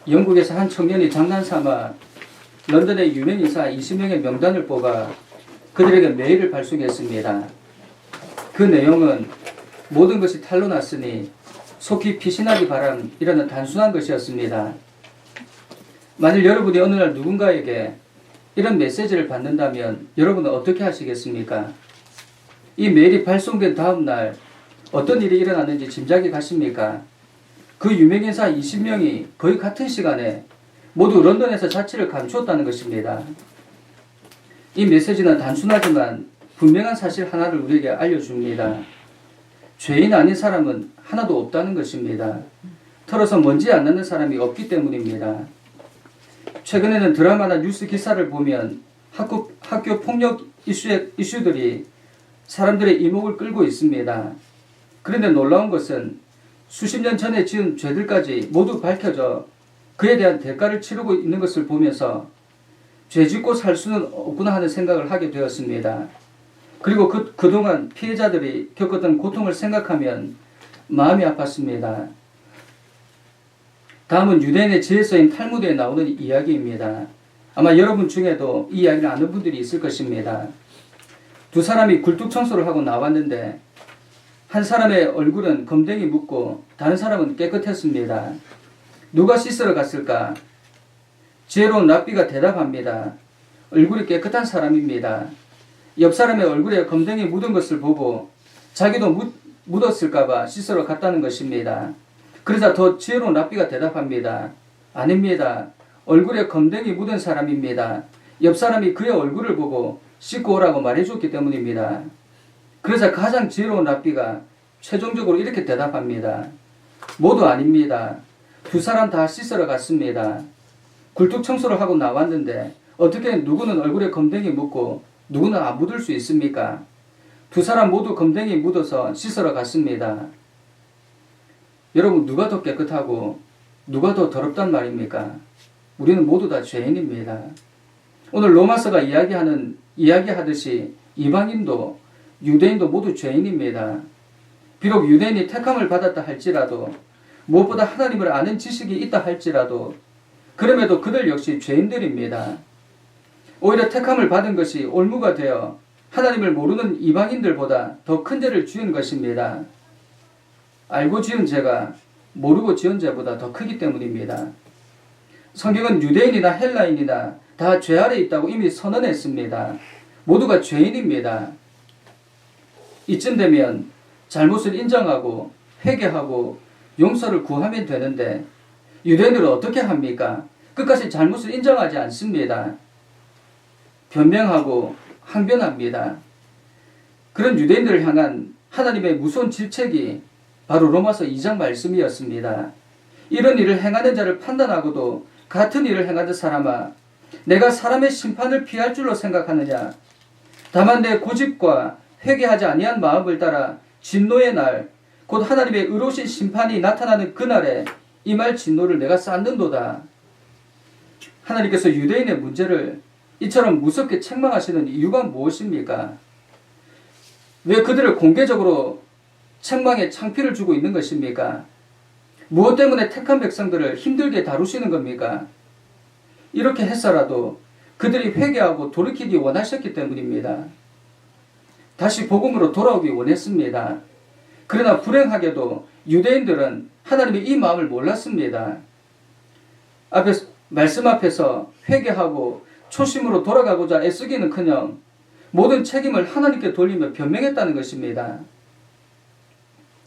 영국에서 한 청년이 장난삼아 런던의 유명 인사 20명의 명단을 뽑아 그들에게 메일을 발송했습니다. 그 내용은 모든 것이 탄로 났으니 속히 피신하기 바람이라는 단순한 것이었습니다. 만일 여러분이 어느 날 누군가에게 이런 메시지를 받는다면 여러분은 어떻게 하시겠습니까? 이 메일이 발송된 다음 날 어떤 일이 일어났는지 짐작이 가십니까? 그 유명인사 20명이 거의 같은 시간에 모두 런던에서 자취를 감추었다는 것입니다. 이 메시지는 단순하지만 분명한 사실 하나를 우리에게 알려줍니다. 죄인 아닌 사람은 하나도 없다는 것입니다. 털어서 먼지 안 나는 사람이 없기 때문입니다. 최근에는 드라마나 뉴스 기사를 보면 학교 폭력 이슈들이 사람들의 이목을 끌고 있습니다. 그런데 놀라운 것은 수십 년 전에 지은 죄들까지 모두 밝혀져 그에 대한 대가를 치르고 있는 것을 보면서 죄 짓고 살 수는 없구나 하는 생각을 하게 되었습니다. 그리고 그동안 피해자들이 겪었던 고통을 생각하면 마음이 아팠습니다. 다음은 유대인의 지혜서인 탈무드에 나오는 이야기입니다. 아마 여러분 중에도 이 이야기를 아는 분들이 있을 것입니다. 두 사람이 굴뚝 청소를 하고 나왔는데 한 사람의 얼굴은 검댕이 묻고 다른 사람은 깨끗했습니다. 누가 씻으러 갔을까? 지혜로운 랍비가 대답합니다. 얼굴이 깨끗한 사람입니다. 옆 사람의 얼굴에 검댕이 묻은 것을 보고 자기도 묻었을까봐 씻으러 갔다는 것입니다. 그러자 더 지혜로운 랍비가 대답합니다. 아닙니다. 얼굴에 검댕이 묻은 사람입니다. 옆 사람이 그의 얼굴을 보고 씻고 오라고 말해줬기 때문입니다. 그러자 가장 지혜로운 랍비가 최종적으로 이렇게 대답합니다. 모두 아닙니다. 두 사람 다 씻으러 갔습니다. 굴뚝 청소를 하고 나왔는데 어떻게 누구는 얼굴에 검댕이 묻고 누구는 안 묻을 수 있습니까? 두 사람 모두 검댕이 묻어서 씻으러 갔습니다. 여러분, 누가 더 깨끗하고 누가 더 더럽단 말입니까? 우리는 모두 다 죄인입니다. 오늘 로마서가 이야기하듯이 이방인도 유대인도 모두 죄인입니다. 비록 유대인이 택함을 받았다 할지라도 무엇보다 하나님을 아는 지식이 있다 할지라도 그럼에도 그들 역시 죄인들입니다. 오히려 택함을 받은 것이 올무가 되어 하나님을 모르는 이방인들보다 더 큰 죄를 지은 것입니다. 알고 지은 죄가 모르고 지은 죄보다 더 크기 때문입니다. 성경은 유대인이나 헬라인이나 다 죄 아래 있다고 이미 선언했습니다. 모두가 죄인입니다. 이쯤 되면 잘못을 인정하고 회개하고 용서를 구하면 되는데 유대인들은 어떻게 합니까? 끝까지 잘못을 인정하지 않습니다. 변명하고 항변합니다. 그런 유대인들을 향한 하나님의 무서운 질책이 바로 로마서 2장 말씀이었습니다. 이런 일을 행하는 자를 판단하고도 같은 일을 행하는 사람아, 내가 사람의 심판을 피할 줄로 생각하느냐? 다만 내 고집과 회개하지 아니한 마음을 따라 진노의 날, 곧 하나님의 의로우신 심판이 나타나는 그날에 임할 진노를 내가 쌓는도다. 하나님께서 유대인의 문제를 이처럼 무섭게 책망하시는 이유가 무엇입니까? 왜 그들을 공개적으로 책망에 창피를 주고 있는 것입니까? 무엇 때문에 택한 백성들을 힘들게 다루시는 겁니까? 이렇게 해서라도 그들이 회개하고 돌이키기 원하셨기 때문입니다. 다시 복음으로 돌아오기 원했습니다. 그러나 불행하게도 유대인들은 하나님의 이 마음을 몰랐습니다. 말씀 앞에서 회개하고 초심으로 돌아가고자 애쓰기는커녕 모든 책임을 하나님께 돌리며 변명했다는 것입니다.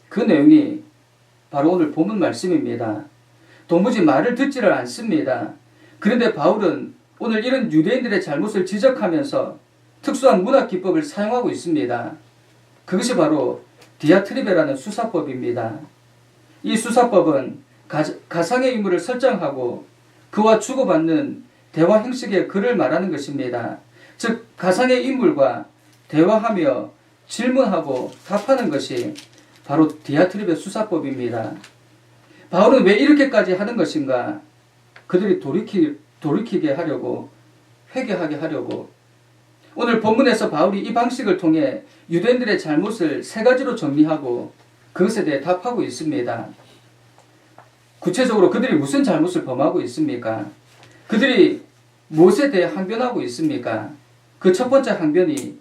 그 내용이 바로 오늘 본문 말씀입니다. 도무지 말을 듣지를 않습니다. 그런데 바울은 오늘 이런 유대인들의 잘못을 지적하면서 특수한 문학 기법을 사용하고 있습니다. 그것이 바로 디아트리베라는 수사법입니다. 이 수사법은 가상의 인물을 설정하고 그와 주고받는 대화 형식의 글을 말하는 것입니다. 즉 가상의 인물과 대화하며 질문하고 답하는 것이 바로 디아트리베 수사법입니다. 바울은 왜 이렇게까지 하는 것인가? 그들이 돌이키게 하려고, 회개하게 하려고. 오늘 본문에서 바울이 이 방식을 통해 유대인들의 잘못을 세 가지로 정리하고 그것에 대해 답하고 있습니다. 구체적으로 그들이 무슨 잘못을 범하고 있습니까? 그들이 무엇에 대해 항변하고 있습니까? 그 첫 번째 항변이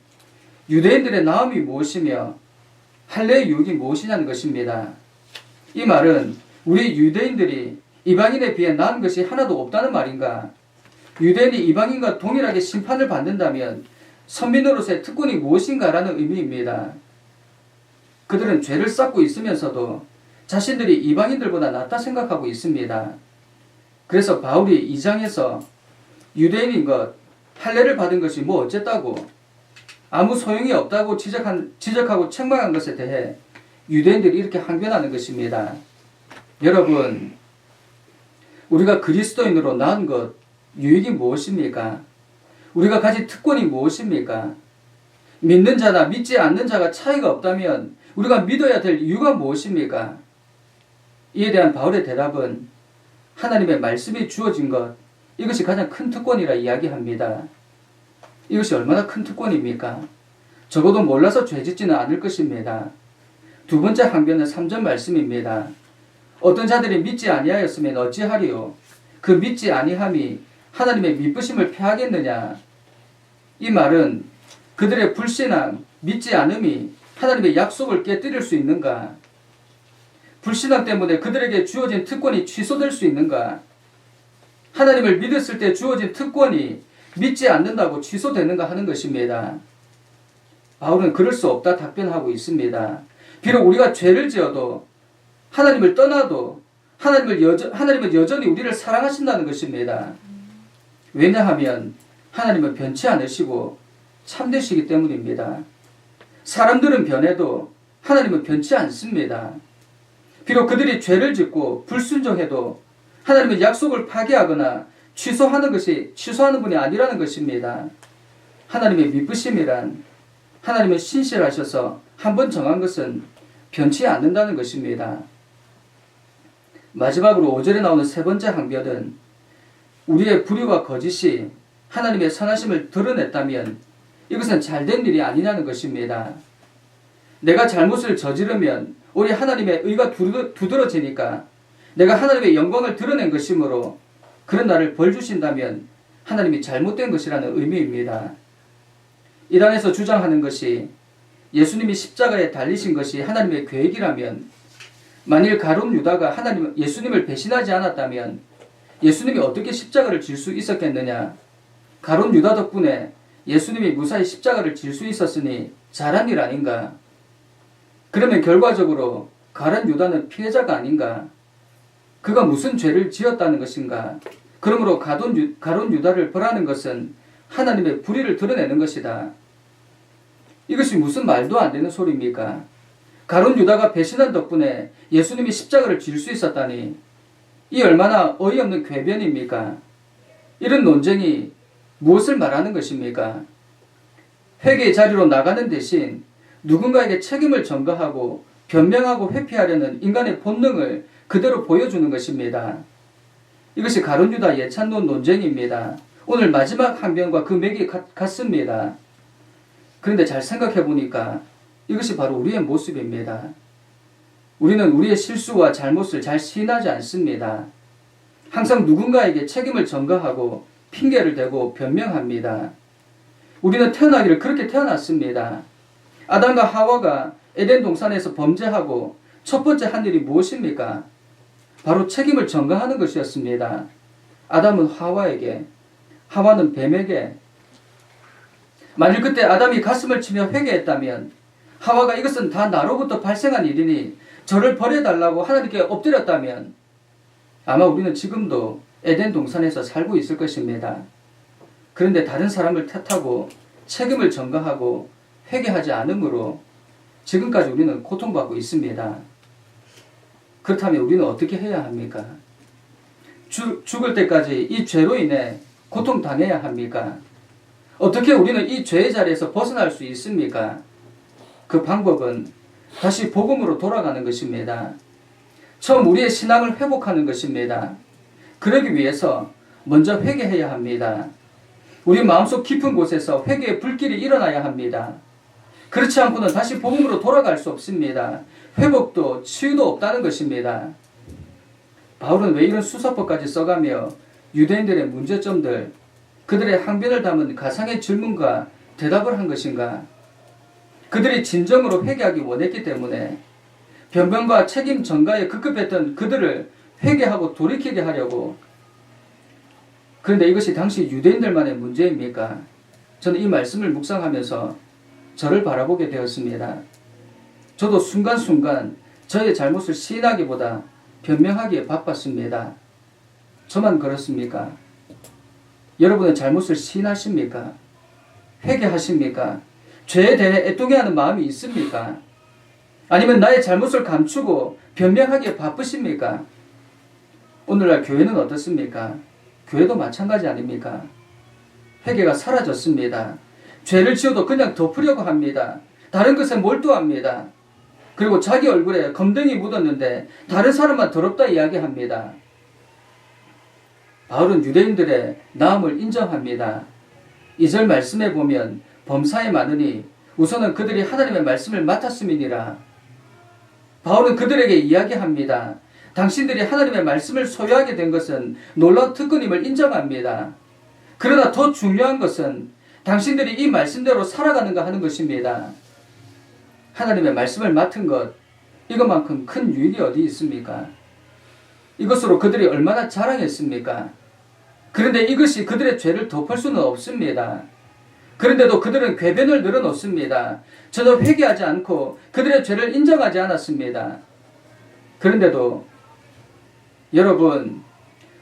유대인들의 나음이 무엇이며 할례의 유익이 무엇이냐는 것입니다. 이 말은 우리 유대인들이 이방인에 비해 나은 것이 하나도 없다는 말인가? 유대인이 이방인과 동일하게 심판을 받는다면 선민으로서의 특권이 무엇인가라는 의미입니다. 그들은 죄를 쌓고 있으면서도 자신들이 이방인들보다 낫다 생각하고 있습니다. 그래서 바울이 2장에서 유대인인 것, 할례를 받은 것이 뭐 어쨌다고, 아무 소용이 없다고 지적하고 책망한 것에 대해 유대인들이 이렇게 항변하는 것입니다. 여러분, 우리가 그리스도인으로 나은 것, 유익이 무엇입니까? 우리가 가진 특권이 무엇입니까? 믿는 자나 믿지 않는 자가 차이가 없다면 우리가 믿어야 될 이유가 무엇입니까? 이에 대한 바울의 대답은 하나님의 말씀이 주어진 것, 이것이 가장 큰 특권이라 이야기합니다. 이것이 얼마나 큰 특권입니까? 적어도 몰라서 죄짓지는 않을 것입니다. 두 번째 항변은 3절 말씀입니다. 어떤 자들이 믿지 아니하였으면 어찌하리요? 그 믿지 아니함이 하나님의 미쁘심을 패하겠느냐? 이 말은 그들의 불신앙, 믿지 않음이 하나님의 약속을 깨뜨릴 수 있는가? 불신앙 때문에 그들에게 주어진 특권이 취소될 수 있는가? 하나님을 믿었을 때 주어진 특권이 믿지 않는다고 취소되는가 하는 것입니다. 바울은 그럴 수 없다 답변하고 있습니다. 비록 우리가 죄를 지어도 하나님을 떠나도 하나님은 여전히 우리를 사랑하신다는 것입니다. 왜냐하면 하나님은 변치 않으시고 참되시기 때문입니다. 사람들은 변해도 하나님은 변치 않습니다. 비록 그들이 죄를 짓고 불순종해도 하나님은 약속을 파기하거나 취소하는 분이 아니라는 것입니다. 하나님의 미쁘심이란 하나님은 신실하셔서 한번 정한 것은 변치 않는다는 것입니다. 마지막으로 5절에 나오는 세 번째 항변은 우리의 불의와 거짓이 하나님의 선하심을 드러냈다면 이것은 잘된 일이 아니냐는 것입니다. 내가 잘못을 저지르면 오히려 하나님의 의가 두드러지니까 내가 하나님의 영광을 드러낸 것이므로 그런 나를 벌 주신다면 하나님이 잘못된 것이라는 의미입니다. 이란에서 주장하는 것이 예수님이 십자가에 달리신 것이 하나님의 계획이라면 만일 가룟 유다가 예수님을 배신하지 않았다면 예수님이 어떻게 십자가를 질 수 있었겠느냐? 가룟 유다 덕분에 예수님이 무사히 십자가를 질 수 있었으니 잘한 일 아닌가? 그러면 결과적으로 가룟 유다는 피해자가 아닌가? 그가 무슨 죄를 지었다는 것인가? 그러므로 가룟 유다를 벌하는 것은 하나님의 불의를 드러내는 것이다. 이것이 무슨 말도 안 되는 소리입니까? 가룟 유다가 배신한 덕분에 예수님이 십자가를 질 수 있었다니 이 얼마나 어이없는 궤변입니까? 이런 논쟁이 무엇을 말하는 것입니까? 회개의 자리로 나가는 대신 누군가에게 책임을 전가하고 변명하고 회피하려는 인간의 본능을 그대로 보여주는 것입니다. 이것이 가룟 유다 예찬론 논쟁입니다. 오늘 마지막 항변과 그 맥이 같습니다. 그런데 잘 생각해 보니까 이것이 바로 우리의 모습입니다. 우리는 우리의 실수와 잘못을 잘 시인하지 않습니다. 항상 누군가에게 책임을 전가하고 핑계를 대고 변명합니다. 우리는 태어나기를 그렇게 태어났습니다. 아담과 하와가 에덴 동산에서 범죄하고 첫 번째 한 일이 무엇입니까? 바로 책임을 전가하는 것이었습니다. 아담은 하와에게, 하와는 뱀에게. 만일 그때 아담이 가슴을 치며 회개했다면 하와가 이것은 다 나로부터 발생한 일이니 저를 버려달라고 하나님께 엎드렸다면 아마 우리는 지금도 에덴 동산에서 살고 있을 것입니다. 그런데 다른 사람을 탓하고 책임을 전가하고 회개하지 않으므로 지금까지 우리는 고통받고 있습니다. 그렇다면 우리는 어떻게 해야 합니까? 죽을 때까지 이 죄로 인해 고통당해야 합니까? 어떻게 우리는 이 죄의 자리에서 벗어날 수 있습니까? 그 방법은 다시 복음으로 돌아가는 것입니다. 처음 우리의 신앙을 회복하는 것입니다. 그러기 위해서 먼저 회개해야 합니다. 우리 마음속 깊은 곳에서 회개의 불길이 일어나야 합니다. 그렇지 않고는 다시 복음으로 돌아갈 수 없습니다. 회복도 치유도 없다는 것입니다. 바울은 왜 이런 수사법까지 써가며 유대인들의 문제점들, 그들의 항변을 담은 가상의 질문과 대답을 한 것인가? 그들이 진정으로 회개하기 원했기 때문에 변명과 책임 전가에 급급했던 그들을 회개하고 돌이키게 하려고. 그런데 이것이 당시 유대인들만의 문제입니까? 저는 이 말씀을 묵상하면서 저를 바라보게 되었습니다. 저도 순간순간 저의 잘못을 시인하기보다 변명하기에 바빴습니다. 저만 그렇습니까? 여러분은 잘못을 시인하십니까? 회개하십니까? 죄에 대해 애통해하는 마음이 있습니까? 아니면 나의 잘못을 감추고 변명하기에 바쁘십니까? 오늘날 교회는 어떻습니까? 교회도 마찬가지 아닙니까? 회개가 사라졌습니다. 죄를 지어도 그냥 덮으려고 합니다. 다른 것에 몰두합니다. 그리고 자기 얼굴에 검댕이 묻었는데 다른 사람만 더럽다 이야기합니다. 바울은 유대인들의 나음을 인정합니다. 2절 말씀에 보면 범사에 많으니 우선은 그들이 하나님의 말씀을 맡았음이니라. 바울은 그들에게 이야기합니다. 당신들이 하나님의 말씀을 소유하게 된 것은 놀라운 특권임을 인정합니다. 그러나 더 중요한 것은 당신들이 이 말씀대로 살아가는가 하는 것입니다. 하나님의 말씀을 맡은 것, 이것만큼 큰 유익이 어디 있습니까? 이것으로 그들이 얼마나 자랑했습니까? 그런데 이것이 그들의 죄를 덮을 수는 없습니다. 그런데도 그들은 궤변을 늘어놓습니다. 전혀 회개하지 않고 그들의 죄를 인정하지 않았습니다. 그런데도 여러분,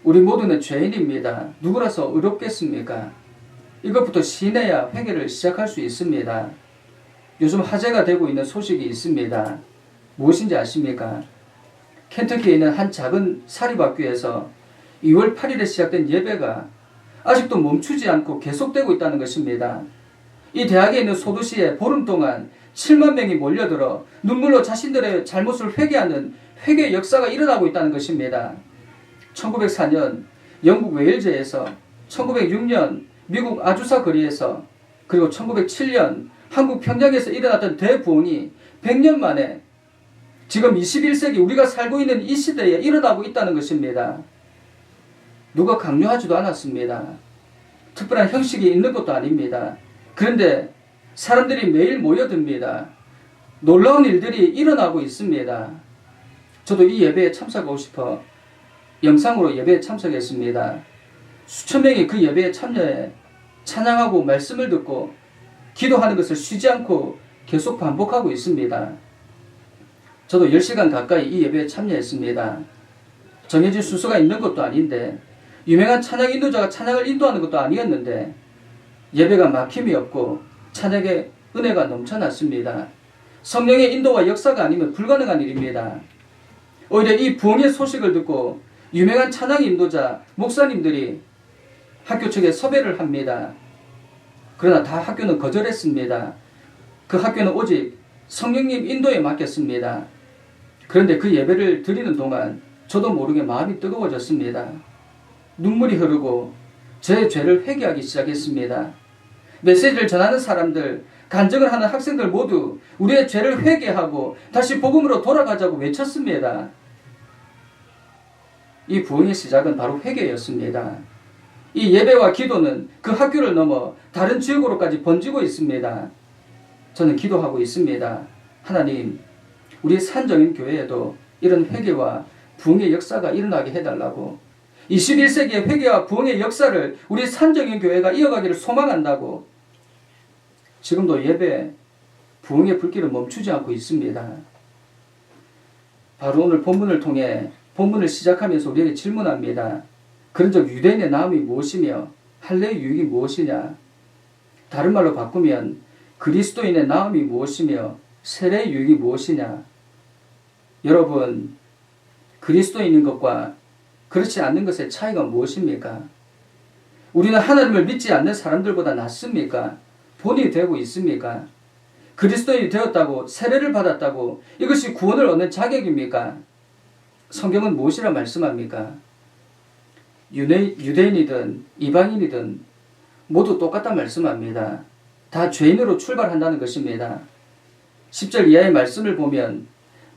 우리 모두는 죄인입니다. 누구라서 어렵겠습니까? 이것부터 시인해야 회개를 시작할 수 있습니다. 요즘 화제가 되고 있는 소식이 있습니다. 무엇인지 아십니까? 켄터키에 있는 한 작은 사립학교에서 2월 8일에 시작된 예배가 아직도 멈추지 않고 계속되고 있다는 것입니다. 이 대학에 있는 소도시에 보름 동안 7만 명이 몰려들어 눈물로 자신들의 잘못을 회개하는 회개 역사가 일어나고 있다는 것입니다. 1904년 영국 웨일즈에서, 1906년 미국 아주사 거리에서, 그리고 1907년 한국 평양에서 일어났던 대부흥이 100년 만에 지금 21세기 우리가 살고 있는 이 시대에 일어나고 있다는 것입니다. 누가 강요하지도 않았습니다. 특별한 형식이 있는 것도 아닙니다. 그런데 사람들이 매일 모여듭니다. 놀라운 일들이 일어나고 있습니다. 저도 이 예배에 참석하고 싶어 영상으로 예배에 참석했습니다. 수천 명이 그 예배에 참여해 찬양하고 말씀을 듣고 기도하는 것을 쉬지 않고 계속 반복하고 있습니다. 저도 10시간 가까이 이 예배에 참여했습니다. 정해진 순서가 있는 것도 아닌데, 유명한 찬양 인도자가 찬양을 인도하는 것도 아니었는데 예배가 막힘이 없고 찬양의 은혜가 넘쳐났습니다. 성령의 인도와 역사가 아니면 불가능한 일입니다. 오히려 이 부흥의 소식을 듣고 유명한 찬양 인도자 목사님들이 학교 측에 섭외를 합니다. 그러나 다 학교는 거절했습니다. 그 학교는 오직 성령님 인도에 맡겼습니다. 그런데 그 예배를 드리는 동안 저도 모르게 마음이 뜨거워졌습니다. 눈물이 흐르고 제 죄를 회개하기 시작했습니다. 메시지를 전하는 사람들, 간증을 하는 학생들 모두 우리의 죄를 회개하고 다시 복음으로 돌아가자고 외쳤습니다. 이 부흥의 시작은 바로 회개였습니다. 이 예배와 기도는 그 학교를 넘어 다른 지역으로까지 번지고 있습니다. 저는 기도하고 있습니다. 하나님, 우리 산정인 교회에도 이런 회개와 부흥의 역사가 일어나게 해달라고, 21세기의 회개와 부흥의 역사를 우리 산정인 교회가 이어가기를 소망한다고. 지금도 예배, 부흥의 불길은 멈추지 않고 있습니다. 바로 오늘 본문을 통해 본문을 시작하면서 우리에게 질문합니다. 그런즉 유대인의 나음이 무엇이며 할례의 유익이 무엇이냐? 다른 말로 바꾸면 그리스도인의 나음이 무엇이며 세례의 유익이 무엇이냐? 여러분, 그리스도인인 것과 그렇지 않는 것의 차이가 무엇입니까? 우리는 하나님을 믿지 않는 사람들보다 낫습니까? 본이 되고 있습니까? 그리스도인이 되었다고, 세례를 받았다고 이것이 구원을 얻는 자격입니까? 성경은 무엇이라 말씀합니까? 유대인이든 이방인이든 모두 똑같다 말씀합니다. 다 죄인으로 출발한다는 것입니다. 10절 이하의 말씀을 보면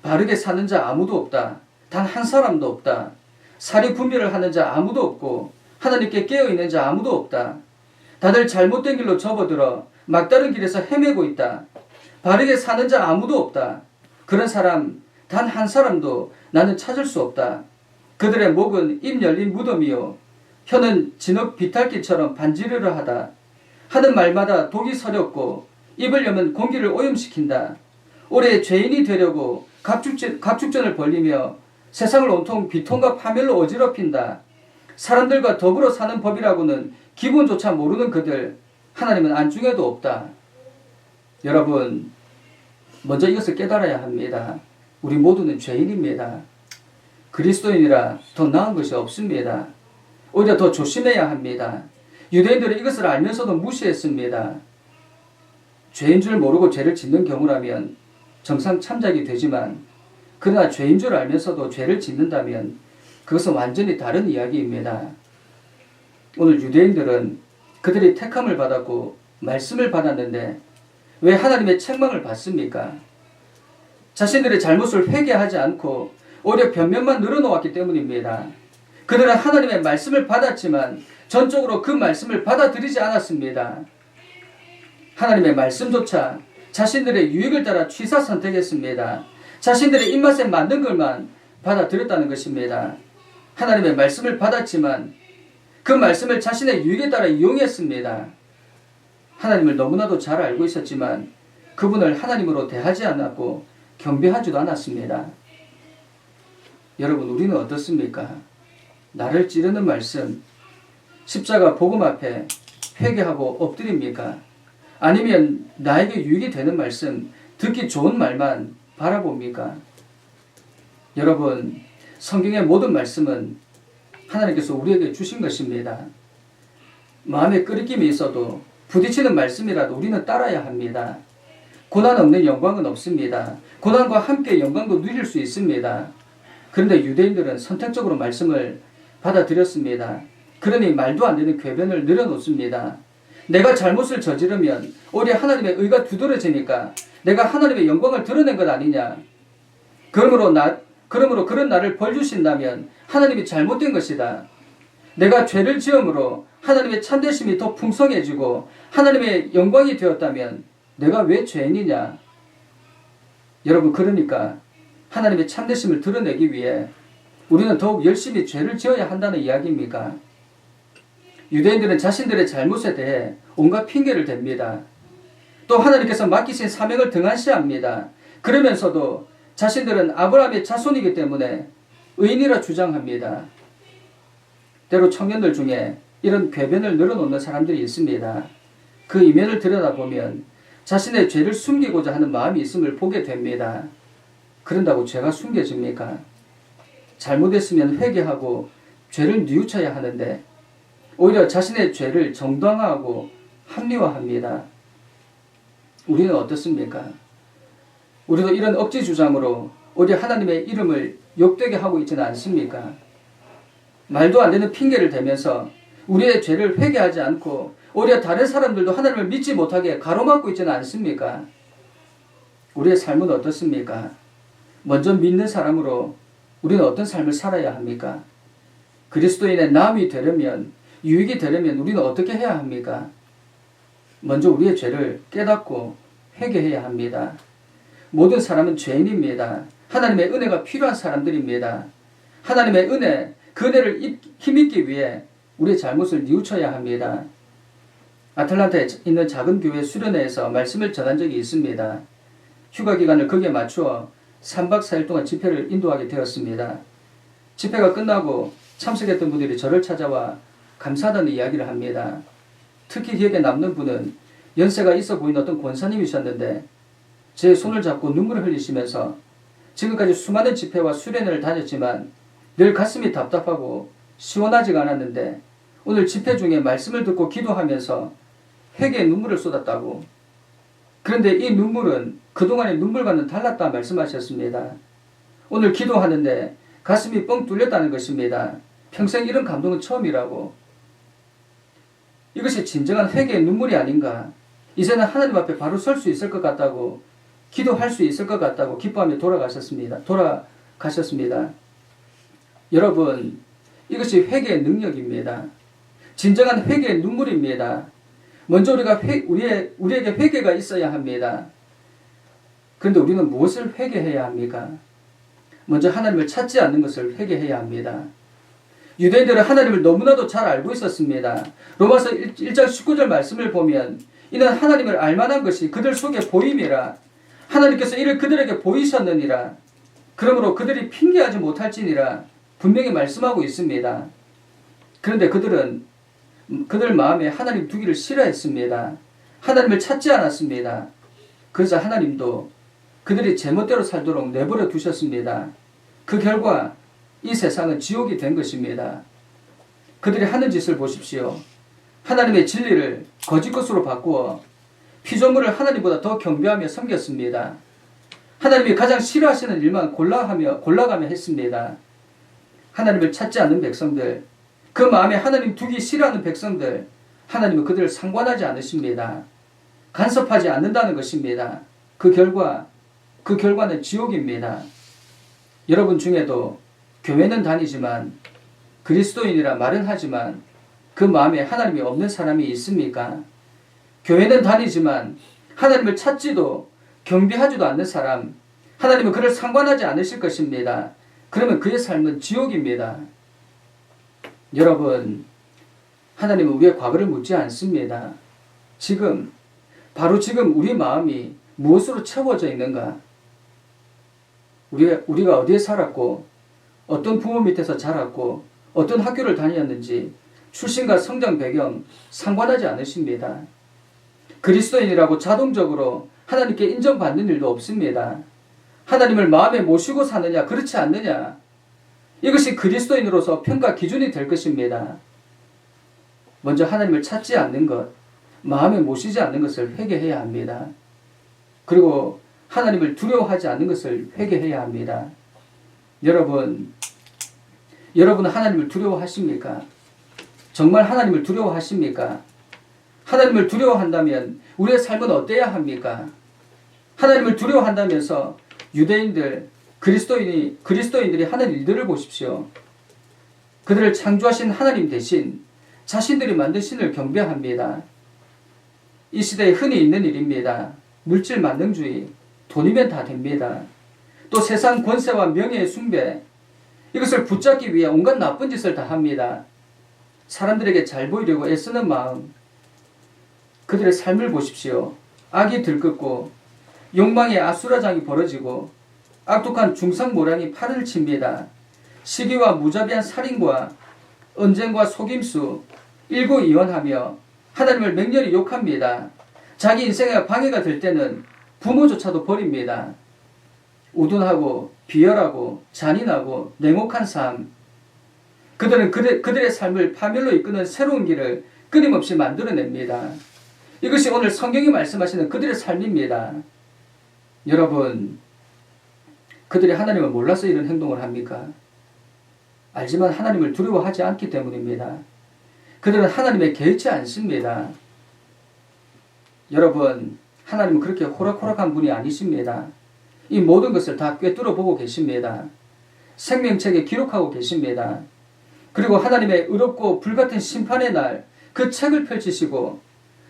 바르게 사는 자 아무도 없다. 단 한 사람도 없다. 사리 분별을 하는 자 아무도 없고 하나님께 깨어있는 자 아무도 없다. 다들 잘못된 길로 접어들어 막다른 길에서 헤매고 있다. 바르게 사는 자 아무도 없다. 그런 사람 단 한 사람도 나는 찾을 수 없다. 그들의 목은 입 열린 무덤이요 혀는 진흙 비탈기처럼 반지르르 하다. 하는 말마다 독이 서렸고 입을 여면 공기를 오염시킨다. 올해 죄인이 되려고 갑축전을 벌리며 세상을 온통 비통과 파멸로 어지럽힌다. 사람들과 더불어 사는 법이라고는 기본조차 모르는 그들, 하나님은 안중에도 없다. 여러분, 먼저 이것을 깨달아야 합니다. 우리 모두는 죄인입니다. 그리스도인이라 더 나은 것이 없습니다. 오히려 더 조심해야 합니다. 유대인들은 이것을 알면서도 무시했습니다. 죄인 줄 모르고 죄를 짓는 경우라면 정상 참작이 되지만 그러나 죄인 줄 알면서도 죄를 짓는다면 그것은 완전히 다른 이야기입니다. 오늘 유대인들은 그들이 택함을 받았고 말씀을 받았는데 왜 하나님의 책망을 받습니까? 자신들의 잘못을 회개하지 않고 오히려 변명만 늘어놓았기 때문입니다. 그들은 하나님의 말씀을 받았지만 전적으로 그 말씀을 받아들이지 않았습니다. 하나님의 말씀조차 자신들의 유익을 따라 취사 선택했습니다. 자신들의 입맛에 맞는 것만 받아들였다는 것입니다. 하나님의 말씀을 받았지만 그 말씀을 자신의 유익에 따라 이용했습니다. 하나님을 너무나도 잘 알고 있었지만 그분을 하나님으로 대하지 않았고 경배하지도 않았습니다. 여러분, 우리는 어떻습니까? 나를 찌르는 말씀, 십자가 복음 앞에 회개하고 엎드립니까? 아니면 나에게 유익이 되는 말씀, 듣기 좋은 말만 바라봅니까? 여러분, 성경의 모든 말씀은 하나님께서 우리에게 주신 것입니다. 마음에 끄리낌이 있어도 부딪히는 말씀이라도 우리는 따라야 합니다. 고난 없는 영광은 없습니다. 고난과 함께 영광도 누릴 수 있습니다. 그런데 유대인들은 선택적으로 말씀을 받아들였습니다. 그러니 말도 안 되는 궤변을 늘어놓습니다. 내가 잘못을 저지르면 오히려 하나님의 의가 두드러지니까 내가 하나님의 영광을 드러낸 것 아니냐. 그러므로 그런 나를 벌 주신다면 하나님이 잘못된 것이다. 내가 죄를 지음으로 하나님의 참되심이 더 풍성해지고 하나님의 영광이 되었다면 내가 왜 죄인이냐. 여러분, 그러니까 하나님의 참되심을 드러내기 위해 우리는 더욱 열심히 죄를 지어야 한다는 이야기입니까? 유대인들은 자신들의 잘못에 대해 온갖 핑계를 댑니다. 또 하나님께서 맡기신 사명을 등한시합니다. 그러면서도 자신들은 아브라함의 자손이기 때문에 의인이라 주장합니다. 때로 청년들 중에 이런 궤변을 늘어놓는 사람들이 있습니다. 그 이면을 들여다보면 자신의 죄를 숨기고자 하는 마음이 있음을 보게 됩니다. 그런다고 죄가 숨겨집니까? 잘못했으면 회개하고 죄를 뉘우쳐야 하는데 오히려 자신의 죄를 정당화하고 합리화합니다. 우리는 어떻습니까? 우리도 이런 억지 주장으로 오히려 하나님의 이름을 욕되게 하고 있지는 않습니까? 말도 안 되는 핑계를 대면서 우리의 죄를 회개하지 않고 오히려 다른 사람들도 하나님을 믿지 못하게 가로막고 있지는 않습니까? 우리의 삶은 어떻습니까? 먼저 믿는 사람으로 우리는 어떤 삶을 살아야 합니까? 그리스도인의 남이 되려면, 유익이 되려면 우리는 어떻게 해야 합니까? 먼저 우리의 죄를 깨닫고 회개해야 합니다. 모든 사람은 죄인입니다. 하나님의 은혜가 필요한 사람들입니다. 하나님의 은혜, 그 은혜를 힘입기 위해 우리의 잘못을 뉘우쳐야 합니다. 아틀란타에 있는 작은 교회 수련회에서 말씀을 전한 적이 있습니다. 휴가 기간을 거기에 맞추어 3박 4일 동안 집회를 인도하게 되었습니다. 집회가 끝나고 참석했던 분들이 저를 찾아와 감사하다는 이야기를 합니다. 특히 기억에 남는 분은 연세가 있어 보이는 어떤 권사님이셨는데 제 손을 잡고 눈물을 흘리시면서 지금까지 수많은 집회와 수련회를 다녔지만 늘 가슴이 답답하고 시원하지가 않았는데 오늘 집회 중에 말씀을 듣고 기도하면서 회개의 눈물을 쏟았다고. 그런데 이 눈물은 그동안의 눈물과는 달랐다 말씀하셨습니다. 오늘 기도하는데 가슴이 뻥 뚫렸다는 것입니다. 평생 이런 감동은 처음이라고. 이것이 진정한 회개의 눈물이 아닌가. 이제는 하나님 앞에 바로 설 수 있을 것 같다고, 기도할 수 있을 것 같다고 기뻐하며 돌아가셨습니다. 여러분, 이것이 회개의 능력입니다. 진정한 회개의 눈물입니다. 먼저 우리에게 회개가 있어야 합니다. 그런데 우리는 무엇을 회개해야 합니까? 먼저 하나님을 찾지 않는 것을 회개해야 합니다. 유대인들은 하나님을 너무나도 잘 알고 있었습니다. 로마서 1장 19절 말씀을 보면 이는 하나님을 알만한 것이 그들 속에 보임이라 하나님께서 이를 그들에게 보이셨느니라 그러므로 그들이 핑계하지 못할지니라 분명히 말씀하고 있습니다. 그런데 그들 마음에 하나님 두기를 싫어했습니다. 하나님을 찾지 않았습니다. 그래서 하나님도 그들이 제멋대로 살도록 내버려 두셨습니다. 그 결과 이 세상은 지옥이 된 것입니다. 그들이 하는 짓을 보십시오. 하나님의 진리를 거짓 것으로 바꾸어 피조물을 하나님보다 더 경배하며 섬겼습니다. 하나님이 가장 싫어하시는 일만 골라가며 했습니다. 하나님을 찾지 않는 백성들, 그 마음에 하나님 두기 싫어하는 백성들, 하나님은 그들을 상관하지 않으십니다. 간섭하지 않는다는 것입니다. 그 결과는 지옥입니다. 여러분 중에도 교회는 다니지만 그리스도인이라 말은 하지만 그 마음에 하나님이 없는 사람이 있습니까? 교회는 다니지만 하나님을 찾지도 경배하지도 않는 사람, 하나님은 그를 상관하지 않으실 것입니다. 그러면 그의 삶은 지옥입니다. 여러분, 하나님은 우리의 과거를 묻지 않습니다. 바로 지금 우리 마음이 무엇으로 채워져 있는가? 우리가 어디에 살았고, 어떤 부모 밑에서 자랐고, 어떤 학교를 다녔는지, 출신과 성장 배경 상관하지 않으십니다. 그리스도인이라고 자동적으로 하나님께 인정받는 일도 없습니다. 하나님을 마음에 모시고 사느냐, 그렇지 않느냐, 이것이 그리스도인으로서 평가 기준이 될 것입니다. 먼저 하나님을 찾지 않는 것, 마음에 모시지 않는 것을 회개해야 합니다. 그리고 하나님을 두려워하지 않는 것을 회개해야 합니다. 여러분 하나님을 두려워하십니까? 정말 하나님을 두려워하십니까? 하나님을 두려워한다면 우리의 삶은 어때야 합니까? 하나님을 두려워한다면서 유대인들, 그리스도인들이 하는 일들을 보십시오. 그들을 창조하신 하나님 대신 자신들이 만든 신을 경배합니다. 이 시대에 흔히 있는 일입니다. 물질 만능주의, 돈이면 다 됩니다. 또 세상 권세와 명예의 숭배, 이것을 붙잡기 위해 온갖 나쁜 짓을 다 합니다. 사람들에게 잘 보이려고 애쓰는 마음, 그들의 삶을 보십시오. 악이 들끓고 욕망의 아수라장이 벌어지고 악독한 중상모량이 팔을 칩니다. 시기와 무자비한 살인과 언쟁과 속임수, 일고이원하며 하나님을 맹렬히 욕합니다. 자기 인생에 방해가 될 때는 부모조차도 버립니다. 우둔하고 비열하고 잔인하고 냉혹한 삶, 그들은 그들의 삶을 파멸로 이끄는 새로운 길을 끊임없이 만들어냅니다. 이것이 오늘 성경이 말씀하시는 그들의 삶입니다. 여러분, 그들이 하나님을 몰라서 이런 행동을 합니까? 알지만 하나님을 두려워하지 않기 때문입니다. 그들은 하나님에 개의치 않습니다. 여러분, 하나님은 그렇게 호락호락한 분이 아니십니다. 이 모든 것을 다 꿰뚫어 보고 계십니다. 생명책에 기록하고 계십니다. 그리고 하나님의 의롭고 불같은 심판의 날 그 책을 펼치시고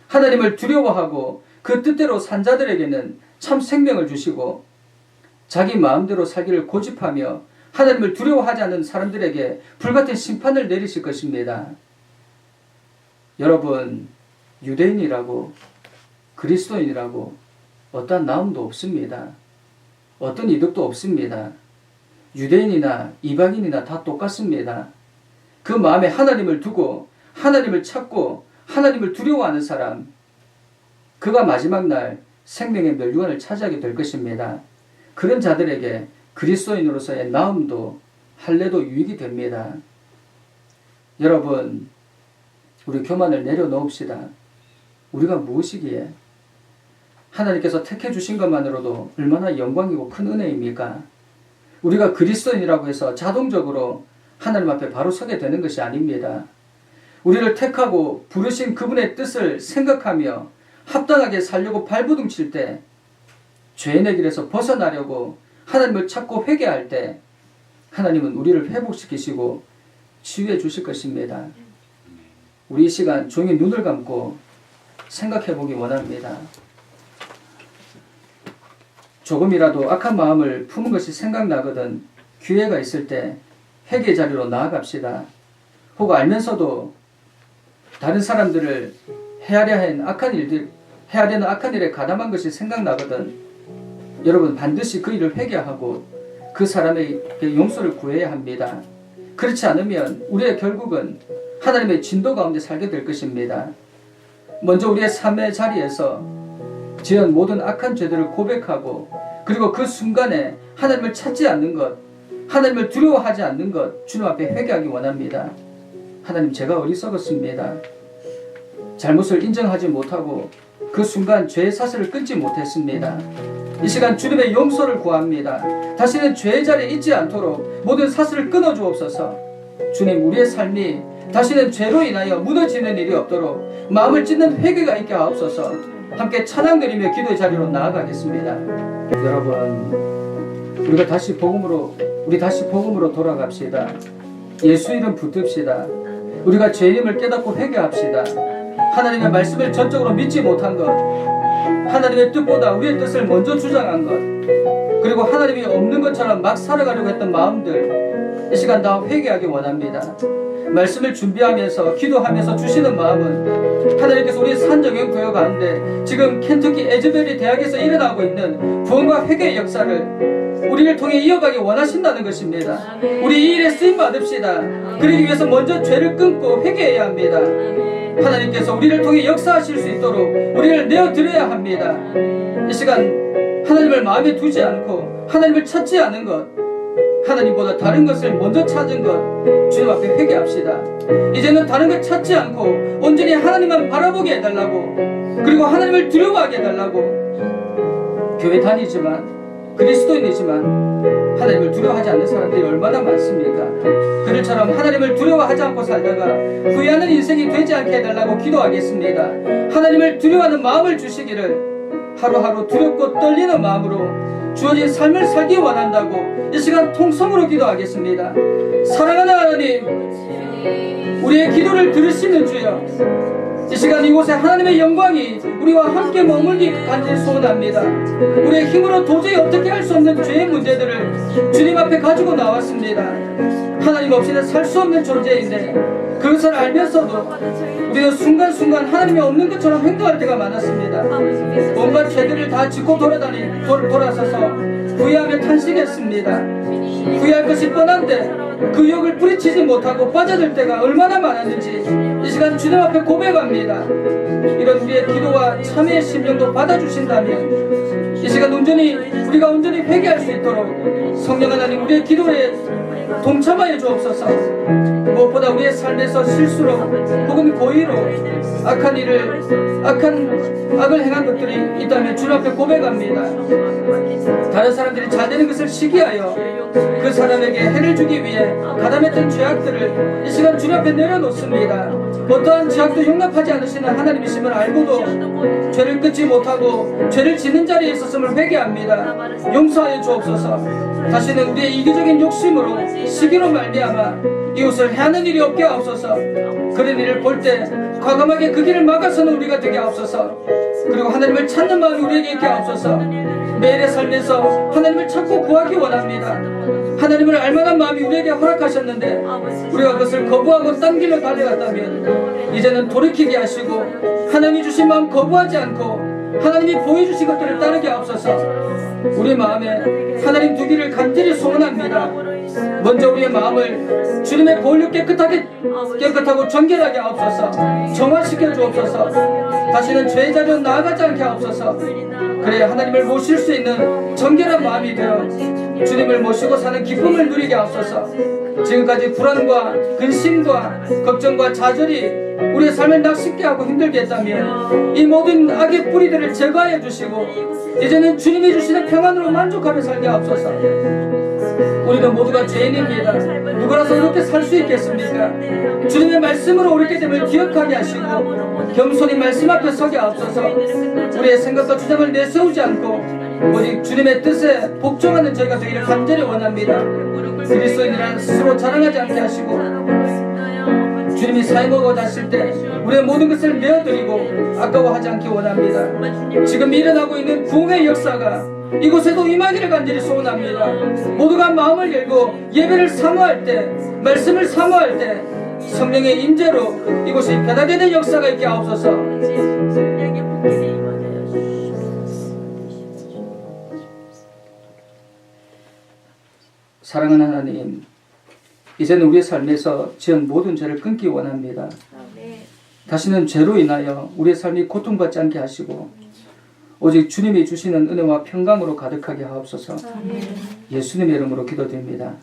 하나님을 두려워하고 그 뜻대로 산 자들에게는 참 생명을 주시고 자기 마음대로 살기를 고집하며 하나님을 두려워하지 않는 사람들에게 불같은 심판을 내리실 것입니다. 여러분, 유대인이라고 그리스도인이라고 어떠한 나음도 없습니다. 어떤 이득도 없습니다. 유대인이나 이방인이나 다 똑같습니다. 그 마음에 하나님을 두고 하나님을 찾고 하나님을 두려워하는 사람, 그가 마지막 날 생명의 멸류관을 차지하게 될 것입니다. 그런 자들에게 그리스도인으로서의 나음도 할례도 유익이 됩니다. 여러분, 우리 교만을 내려놓읍시다. 우리가 무엇이기에? 하나님께서 택해 주신 것만으로도 얼마나 영광이고 큰 은혜입니까? 우리가 그리스도인이라고 해서 자동적으로 하나님 앞에 바로 서게 되는 것이 아닙니다. 우리를 택하고 부르신 그분의 뜻을 생각하며 합당하게 살려고 발버둥칠 때, 죄인의 길에서 벗어나려고 하나님을 찾고 회개할 때 하나님은 우리를 회복시키시고 치유해 주실 것입니다. 우리 이 시간 조용히 눈을 감고 생각해 보기 원합니다. 조금이라도 악한 마음을 품은 것이 생각나거든 기회가 있을 때 회개 자리로 나아갑시다. 혹 알면서도 다른 사람들을 해야 되는 악한 일에 가담한 것이 생각나거든 여러분 반드시 그 일을 회개하고 그 사람에게 용서를 구해야 합니다. 그렇지 않으면 우리의 결국은 하나님의 진도 가운데 살게 될 것입니다. 먼저 우리의 삶의 자리에서 지은 모든 악한 죄들을 고백하고 그리고 그 순간에 하나님을 찾지 않는 것, 하나님을 두려워하지 않는 것 주님 앞에 회개하기 원합니다. 하나님 제가 어리석었습니다. 잘못을 인정하지 못하고 그 순간 죄의 사슬을 끊지 못했습니다. 이 시간 주님의 용서를 구합니다. 다시는 죄의 자리에 있지 않도록 모든 사슬을 끊어주옵소서. 주님 우리의 삶이 다시는 죄로 인하여 무너지는 일이 없도록 마음을 찢는 회개가 있게 하옵소서. 함께 찬양 드리며 기도의 자리로 나아가겠습니다. 여러분 우리 다시 복음으로 돌아갑시다. 예수 이름 붙듭시다. 우리가 죄임을 깨닫고 회개합시다. 하나님의 말씀을 전적으로 믿지 못한 것, 하나님의 뜻보다 우리의 뜻을 먼저 주장한 것, 그리고 하나님이 없는 것처럼 막 살아가려고 했던 마음들 이 시간 다 회개하기 원합니다. 말씀을 준비하면서 기도하면서 주시는 마음은 하나님께서 우리 산정연교회 가운데 지금 켄터키 에즈베리 대학에서 일어나고 있는 구원과 회개의 역사를 우리를 통해 이어가기 원하신다는 것입니다. 우리 이 일에 쓰임 받읍시다. 그러기 위해서 먼저 죄를 끊고 회개해야 합니다. 하나님께서 우리를 통해 역사하실 수 있도록 우리를 내어드려야 합니다. 이 시간 하나님을 마음에 두지 않고 하나님을 찾지 않은 것, 하나님보다 다른 것을 먼저 찾은 것 주님 앞에 회개합시다. 이제는 다른 것 찾지 않고 온전히 하나님만 바라보게 해달라고, 그리고 하나님을 두려워하게 해달라고. 교회 다니지만 그리스도인이지만 하나님을 두려워하지 않는 사람들이 얼마나 많습니까? 그들처럼 하나님을 두려워하지 않고 살다가 후회하는 인생이 되지 않게 해달라고 기도하겠습니다. 하나님을 두려워하는 마음을 주시기를, 하루하루 두렵고 떨리는 마음으로 주어진 삶을 살기 원한다고 이 시간 통성으로 기도하겠습니다. 사랑하는 하나님, 우리의 기도를 들으시는 주여, 이 시간 이곳에 하나님의 영광이 우리와 함께 머물기 간절히 소원합니다. 우리의 힘으로 도저히 어떻게 할 수 없는 죄의 문제들을 주님 앞에 가지고 나왔습니다. 하나님 없이는 살 수 없는 존재인데 그것을 알면서도 우리는 순간순간 하나님이 없는 것처럼 행동할 때가 많았습니다. 온갖 죄들을 다 짚고 돌아서서 후회하며 탄식했습니다. 후회할 것이 뻔한데 그 욕을 뿌리치지 못하고 빠져들 때가 얼마나 많았는지 이 시간 주님 앞에 고백합니다. 이런 우리의 기도와 참회의 심령도 받아주신다면 이 시간 우리가 온전히 회개할 수 있도록 성령 하나님 우리의 기도에 동참하여 주옵소서. 무엇보다 우리의 삶에서 실수로 혹은 고의로 악을 행한 것들이 있다면 주님 앞에 고백합니다. 다른 사람들이 잘 되는 것을 시기하여 그 사람에게 해를 주기 위해 가담했던 죄악들을 이 시간 주님 앞에 내려놓습니다. 어떠한 죄악도 용납하지 않으시는 하나님이심을 알고도 죄를 끊지 못하고 죄를 짓는 자리에 있었음을 회개합니다. 용서하여 주옵소서. 다시는 우리의 이기적인 욕심으로 시기로 말미암아 이웃을 해하는 일이 없게 하옵소서. 그런 일을 볼 때 과감하게 그 길을 막아서는 우리가 되게 하옵소서. 그리고 하나님을 찾는 마음이 우리에게 있게 하옵소서. 매일의 삶에서 하나님을 찾고 구하기 원합니다. 하나님을 알만한 마음이 우리에게 허락하셨는데 우리가 그것을 거부하고 딴 길로 달려갔다면 이제는 돌이키게 하시고 하나님이 주신 마음 거부하지 않고 하나님이 보여주신 것들을 따르게 하옵소서. 우리 마음에 하나님 두기를 간절히 소원합니다. 먼저 우리의 마음을 주님의 보혈로 깨끗하고 정결하게 하옵소서. 정화시켜 주옵소서. 다시는 죄의 자리로 나아가지 않게 하옵소서. 그래야 하나님을 모실 수 있는 정결한 마음이 되어 주님을 모시고 사는 기쁨을 누리게 하옵소서. 지금까지 불안과 근심과 걱정과 좌절이 우리의 삶을 낚시게 하고 힘들게 했다면 이 모든 악의 뿌리들을 제거하여 주시고 이제는 주님이 주시는 평안으로 만족하며 살게 하옵소서. 우리는 모두가 죄인입니다. 누구라서 이렇게 살 수 있겠습니까? 주님의 말씀으로 옳게 됨을 기억하게 하시고 겸손히 말씀 앞에 서게 하옵소서. 우리의 생각과 주장을 내세우지 않고 오직 주님의 뜻에 복종하는 저희가 되기를 간절히 원합니다. 그리스도인이라 스스로 자랑하지 않게 하시고 주님이 사회 먹어 다실 때 우리의 모든 것을 내어드리고 아까워하지 않게 원합니다. 지금 일어나고 있는 부흥의 역사가 이곳에도 임하기를 간절히 소원합니다. 모두가 마음을 열고 예배를 사모할 때, 말씀을 사모할 때 성령의 임재로 이곳이 변화되는 역사가 있게 하옵소서. 사랑하는 하나님, 이제는 우리의 삶에서 지은 모든 죄를 끊기 원합니다. 다시는 죄로 인하여 우리의 삶이 고통받지 않게 하시고 오직 주님이 주시는 은혜와 평강으로 가득하게 하옵소서. 예수님의 이름으로 기도드립니다.